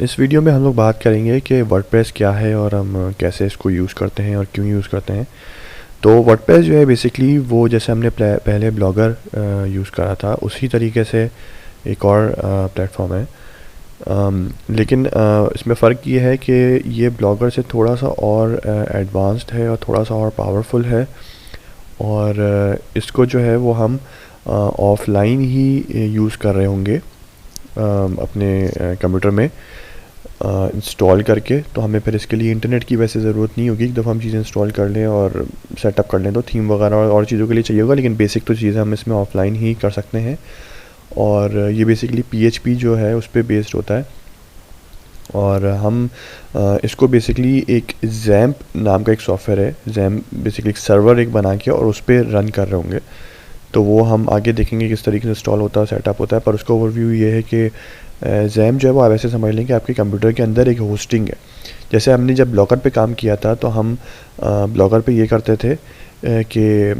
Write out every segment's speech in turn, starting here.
इस वीडियो में हम लोग बात करेंगे कि वर्डप्रेस क्या है और हम कैसे इसको यूज़ करते हैं और क्यों यूज़ करते हैं। तो वर्डप्रेस जो है बेसिकली वो जैसे हमने पहले ब्लॉगर यूज़ करा था उसी तरीके से एक और प्लेटफॉर्म है। लेकिन इसमें फ़र्क ये है कि ये ब्लॉगर से थोड़ा सा और एडवांस्ड है और थोड़ा सा और पावरफुल है। और इसको जो है वो हम ऑफलाइन ही यूज़ कर रहे होंगे अपने कंप्यूटर में इंस्टॉल करके। तो हमें फिर इसके लिए इंटरनेट की वैसे ज़रूरत नहीं होगी। एक दफ़ा हम चीज़ें इंस्टॉल कर लें और सेटअप कर लें तो थीम वगैरह और चीज़ों के लिए चाहिए होगा, लेकिन बेसिक तो चीज़ें हम इसमें ऑफलाइन ही कर सकते हैं। और ये बेसिकली PHP जो है उस पर बेस्ड होता है। और हम इसको बेसिकली एक जैम्प नाम का एक सॉफ्टवेयर है, जैम्प बेसिकली एक सर्वर एक बना के और उस पर रन कर रहे होंगे। तो वो हम आगे देखेंगे किस तरीके से इंस्टॉल होता है, सेटअप होता है। पर उसका ओवरव्यू ये है कि जैम जो है वो आप ऐसे समझ लें कि आपके कंप्यूटर के अंदर एक होस्टिंग है। जैसे हमने जब ब्लॉगर पे काम किया था तो हम ब्लॉगर पे ये करते थे कि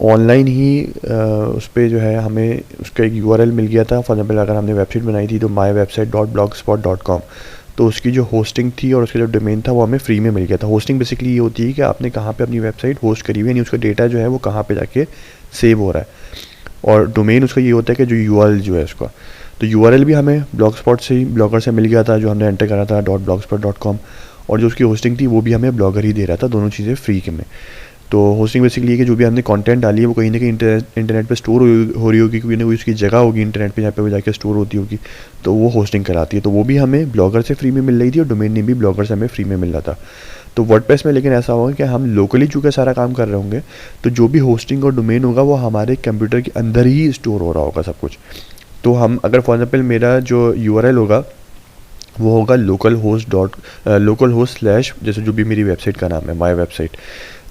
ऑनलाइन ही उस पर जो है हमें उसका एक URL मिल गया था। फॉर एग्जाम्पल अगर हमने वेबसाइट बनाई थी तो mywebsite.blogspot.com, तो उसकी जो होस्टिंग थी और उसका जो डोमेन था वो हमें फ्री में मिल गया था। होस्टिंग बेसिकली ये होती है कि आपने कहाँ पे अपनी वेबसाइट होस्ट करी हुई है, यानी उसका डेटा जो है वो कहाँ पे जाके सेव हो रहा है। और डोमेन उसका ये होता है कि जो URL जो है उसका, तो URL भी हमें ब्लॉगस्पॉट से ही ब्लॉगर से मिल गया था जो हमने एंटर करा था .blogspot.com। और जो उसकी होस्टिंग थी वो भी हमें ब्लॉगर ही दे रहा था, दोनों चीज़ें फ्री के में। तो होस्टिंग बेसिकली ये कि जो भी हमने कंटेंट डाली है वो कहीं ना कहीं इंटरनेट पे स्टोर हो रही होगी, कोई ना कोई उसकी जगह होगी इंटरनेट पे जहाँ पे वो जाके स्टोर होती होगी, तो वो होस्टिंग कराती है। तो वो भी हमें ब्लॉगर से फ्री में मिल रही थी और डोमेन नेम भी ब्लॉगर से हमें फ्री में मिल रहा था। तो वर्डप्रेस में लेकिन ऐसा होगा कि हम लोकली चूँकि सारा काम कर रहे होंगे, तो जो भी होस्टिंग और डोमेन होगा वो हमारे कंप्यूटर के अंदर ही स्टोर हो रहा होगा सब कुछ। तो हम अगर फॉर एग्जाम्पल मेरा जो URL होगा वो होगा लोकल होस्ट स्लैश जैसे जो भी मेरी वेबसाइट का नाम है माई वेबसाइट,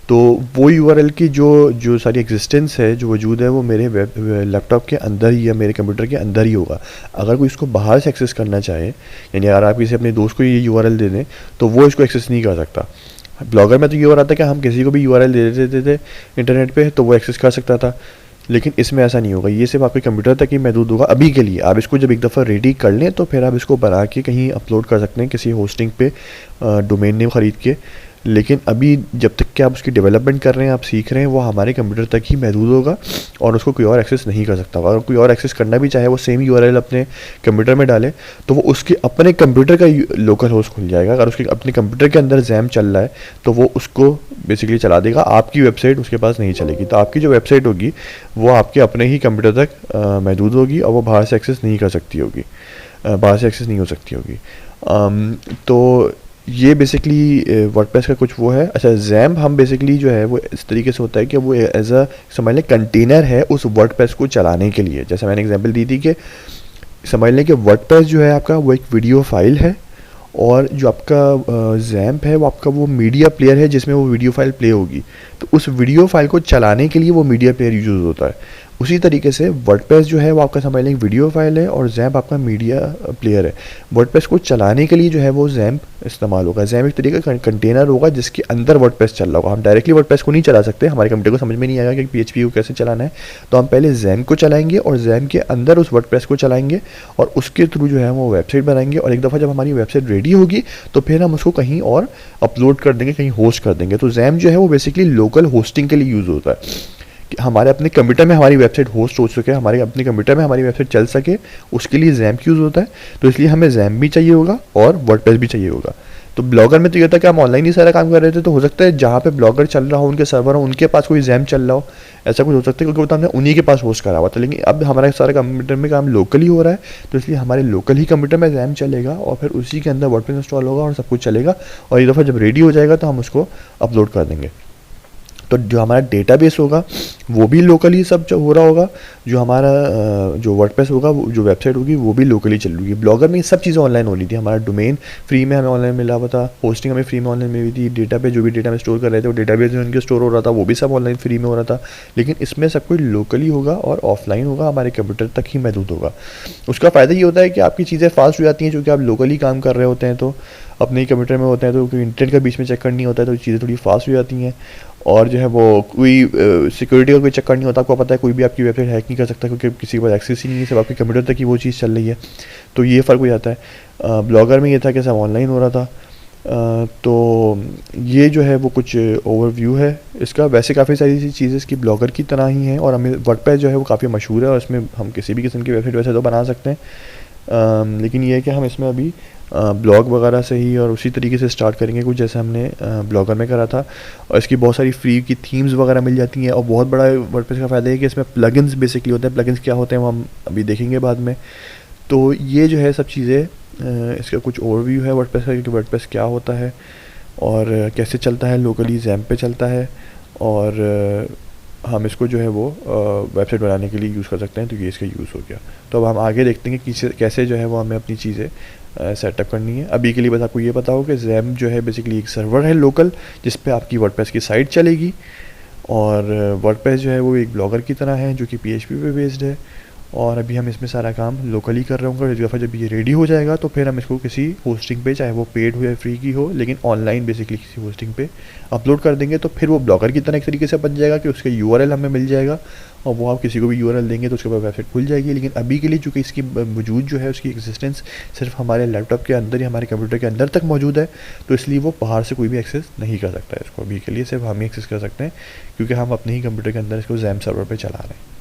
तो वो URL की जो जो सारी एग्जिस्टेंस है, जो वजूद है, वो मेरे लैपटॉप के अंदर ही या मेरे कंप्यूटर के अंदर ही होगा। अगर कोई इसको बाहर से एक्सेस करना चाहे, यानी अगर आप किसी अपने दोस्त को ये URL दे दें तो वो इसको एक्सेस नहीं कर सकता। ब्लॉगर में तो ये हो रहा था कि हम किसी को भी URL दे देते थे इंटरनेट पे तो वो एक्सेस कर सकता था, लेकिन इसमें ऐसा नहीं होगा। ये सिर्फ आपके कंप्यूटर तक ही महदूद होगा अभी के लिए। आप इसको जब एक दफ़ा रेडी कर लें तो फिर आप इसको बना के कहीं अपलोड कर सकते हैं किसी होस्टिंग पे डोमेन नेम ख़रीद के। लेकिन अभी जब तक कि आप उसकी डेवलपमेंट कर रहे हैं, आप सीख रहे हैं, वो हमारे कंप्यूटर तक ही महदूद होगा और उसको कोई और एक्सेस नहीं कर सकता। अगर कोई और एक्सेस करना भी चाहे वो सेम URL अपने कंप्यूटर में डाले तो वो उसके अपने कंप्यूटर का लोकल होस्ट खुल जाएगा। अगर उसके अपने कंप्यूटर के अंदर जैम चल रहा है तो वो उसको बेसिकली चला देगा, आपकी वेबसाइट उसके पास नहीं चलेगी। तो आपकी जो वेबसाइट होगी वो आपके अपने ही कंप्यूटर तक महदूद होगी और वो बाहर से एक्सेस नहीं कर सकती होगी, बाहर से एक्सेस नहीं हो सकती होगी। तो ये बेसिकली वर्डप्रेस का कुछ वो है। अच्छा, जैम्प हम बेसिकली जो है वो इस तरीके से होता है कि वो एज अ समझ लें कंटेनर है उस वर्डप्रेस को चलाने के लिए। जैसे मैंने एग्जांपल दी थी कि समझ लें कि वर्डप्रेस जो है आपका वो एक वीडियो फाइल है और जो आपका जैम्प है वो आपका वो मीडिया प्लेयर है जिसमें वो वीडियो फाइल प्ले होगी। तो उस वीडियो फाइल को चलाने के लिए वो मीडिया प्लेयर यूज़ होता है। उसी तरीके से वर्डप्रेस जो है वो आपका समझ लें वीडियो फाइल है और जैम्प आपका मीडिया प्लेयर है। वर्डप्रेस को चलाने के लिए जो है वो जैम्प इस्तेमाल होगा। जैम्प एक तरीके का कंटेनर होगा जिसके अंदर वर्डप्रेस चल रहा होगा। हम डायरेक्टली वर्डप्रेस को नहीं चला सकते, हमारे कंप्यूटर को समझ में नहीं आएगा कि PHP को कैसे चलाना है। तो हम पहले जैम्प को चलाएंगे और जैम्प के अंदर उस वर्डप्रेस को चलाएंगे और उसके थ्रू जो है वो वेबसाइट बनाएंगे। और एक दफ़ा जब हमारी वेबसाइट रेडी होगी तो फिर हम उसको कहीं और अपलोड कर देंगे, कहीं होस्ट कर देंगे। तो जैम्प जो है वो बेसिकली लोकल होस्टिंग के लिए यूज़ होता है कि हमारे अपने कंप्यूटर में हमारी वेबसाइट होस्ट हो सके, हमारे अपने कंप्यूटर में हमारी वेबसाइट चल सके, उसके लिए जैम्प यूज़ होता है। तो इसलिए हमें जैम्प भी चाहिए होगा और वर्डप्रेस भी चाहिए होगा। तो ब्लॉगर में तो ये था कि हम ऑनलाइन ही सारा काम कर रहे थे, तो हो सकता है जहाँ पे ब्लॉगर चल रहा हो, उनके सर्वर हो, उनके पास कोई जैम्प चल रहा हो, ऐसा कुछ हो सकता है, क्योंकि वो तो हमने उन्हीं के पास होस्ट करा हुआ था। लेकिन अब हमारा सारा कंप्यूटर में काम लोकल ही हो रहा है, तो इसलिए हमारे लोकल ही कंप्यूटर में जैम्प चलेगा और फिर उसी के अंदर वर्डप्रेस इंस्टॉल होगा और सब कुछ चलेगा। और एक दफ़ा जब रेडी हो जाएगा तो हम उसको अपलोड कर देंगे। तो जो हमारा डेटाबेस होगा वो भी लोकली सब जो हो रहा होगा, जो हमारा जो वर्डप्रेस होगा, जो वेबसाइट होगी वो भी लोकली चल रही है। ब्लॉगर में ये सब चीज़ें ऑनलाइन हो रही थी। हमारा डोमेन फ्री में हमें ऑनलाइन मिला हुआ था, होस्टिंग हमें फ्री में ऑनलाइन मिली थी, डेटा पे जो भी डेटा में स्टोर कर रहे थे वो डेटाबेस में उनके स्टोर हो रहा था, वो भी सब ऑनलाइन फ्री में हो रहा था। लेकिन इसमें सब कुछ लोकली होगा और ऑफलाइन होगा, हमारे कंप्यूटर तक ही महदूद होगा। उसका फ़ायदा ये होता है कि आपकी चीज़ें फास्ट हो जाती हैं, क्योंकि आप लोकली काम कर रहे होते हैं तो अपने ही कंप्यूटर में होते हैं, तो इंटरनेट का बीच में चेक करनी होता है, तो चीज़ें थोड़ी फास्ट हो जाती हैं। और जो है वो कोई सिक्योरिटी का कोई चक्कर नहीं होता, आपको पता है कोई भी आपकी वेबसाइट हैक नहीं कर सकता क्योंकि किसी के पास एक्सेस ही नहीं है, सिर्फ आपके कंप्यूटर तक ही वो चीज़ चल रही है। तो ये फ़र्क हो जाता है। ब्लॉगर में ये था कि सब ऑनलाइन हो रहा था। तो ये जो है वो कुछ ओवरव्यू है इसका। वैसे काफ़ी सारी सी चीज़ें इसकी ब्लॉगर की तरह ही हैं और हमें वर्डप्रेस जो है वो काफ़ी मशहूर है और इसमें हम किसी भी किस्म की वेबसाइट वैसे तो बना सकते हैं। लेकिन ये है कि हम इसमें अभी ब्लॉग वगैरह से ही और उसी तरीके से स्टार्ट करेंगे कुछ जैसे हमने ब्लॉगर में करा था। और इसकी बहुत सारी फ्री की थीम्स वगैरह मिल जाती हैं और बहुत बड़ा वर्डप्रेस का फ़ायदा है कि इसमें प्लगइन्स बेसिकली होते हैं। प्लगइन्स क्या होते हैं वो हम अभी देखेंगे बाद में। तो ये जो है सब चीज़ें इसका कुछ ओवरव्यू है वर्डप्रेस का कि वर्डप्रेस क्या होता है और कैसे चलता है। लोकली ज़ैम्प पे चलता है और हम इसको जो है वो वेबसाइट बनाने के लिए यूज़ कर सकते हैं। तो ये इसका यूज़ हो गया। तो अब हम आगे देखते हैं कि कैसे जो है वो हमें अपनी चीज़ें सेटअप करनी है। अभी के लिए बस आपको ये पता हो कि ज़ैम्प जो है बेसिकली एक सर्वर है लोकल जिस पे आपकी वर्डप्रेस की साइट चलेगी और वर्डप्रेस जो है वो एक ब्लॉगर की तरह है जो कि PHP पे बेस्ड है। और अभी हम इसमें सारा काम लोकली कर रहे होंगे। एक दफ़ा जब ये रेडी हो जाएगा तो फिर हम इसको किसी होस्टिंग पे, चाहे वो पेड हो या फ्री की हो, लेकिन ऑनलाइन बेसिकली किसी होस्टिंग पे अपलोड कर देंगे। तो फिर वो ब्लॉगर की तरह एक तरीके से बन जाएगा कि उसका URL हमें मिल जाएगा और वो आप किसी को भी URL देंगे तो उसके बाद वेबसाइट खुल जाएगी। लेकिन अभी के लिए चूँकि इसकी वजूद जो है उसकी एग्जिस्टेंस सिर्फ हमारे लैपटॉप के अंदर ही, हमारे कंप्यूटर के अंदर तक मौजूद है, तो इसलिए वो बाहर से कोई भी एक्सेस नहीं कर सकता है इसको। अभी के लिए सिर्फ हम ही एक्सेस कर सकते हैं क्योंकि हम अपने ही कंप्यूटर के अंदर इसको ज़ैम्प सर्वर पर चला रहे हैं।